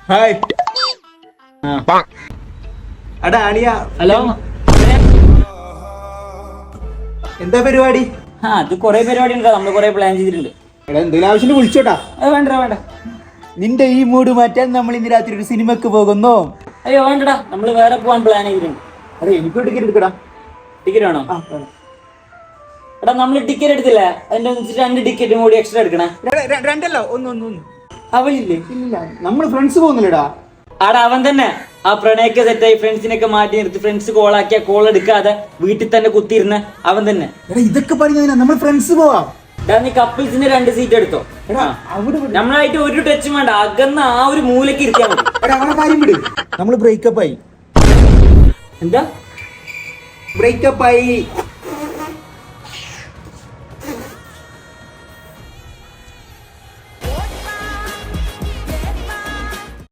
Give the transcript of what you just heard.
Hi. എടാ അളിയ, hello. എന്താ പരിപാടി? അത് കൊറേ പരിപാടി ഉണ്ട്, നമ്മള് കൊറേ പ്ലാൻ ചെയ്തിട്ടുണ്ട്. എടാ എന്തെങ്കിലും ആവശ്യം വിളിച്ചോട്ടാ. വേണ്ട. നിന്റെ ഈ മൂഡ് മാറ്റാൻ നമ്മൾ ഇന്ന് രാത്രി ഒരു സിനിമക്ക് പോകുന്നു. അയ്യോ വേണ്ടടാ, നമ്മള് വേറെ പോവാൻ പ്ലാൻ ചെയ്തിട്ടുണ്ട്. അതെ, എനിക്കൊരു ടിക്കറ്റ് എടുക്കടാ. ടിക്കറ്റ് വേണോ? എടാ നമ്മള് ടിക്കറ്റ് എടുത്തില്ല, അതിന്റെ 2 ടിക്കറ്റും കൂടി എക്സ്ട്രാ എടുക്കണേ. രണ്ടല്ല, ഒന്ന്. അവളില്ലേ? ഇല്ല, നമ്മൾ ഫ്രണ്ട്സ് പോകുന്നില്ലടാ. ആടാ അവൻ തന്നെ. ആ പ്രണയൊക്കെ സെറ്റായി ഫ്രണ്ട്സിനൊക്കെ മാറ്റി നിർത്തി, ഫ്രണ്ട്സ് കോളാക്കിയ കോൾ എടുക്കാതെ വീട്ടിൽ തന്നെ കുത്തിയിരുന്ന അവൻ തന്നെ. എടാ ഇതൊക്കെ പറഞ്ഞാ നമ്മൾ ഫ്രണ്ട്സ് പോവാം. നീ കപ്പിൾസിന്റെ 2 സീറ്റ് എടുത്തോ. നമ്മളായിട്ട് ഒരു ടച്ചും വേണ്ട, അകന്ന ആ ഒരു മൂലക്ക് ഇരിക്കാൻ മതി. എടാ അവളെ കാര്യം വിട്, നമ്മൾ ബ്രേക്കപ്പ് ആയി. എന്താ ബ്രേക്കപ്പ് ആയി?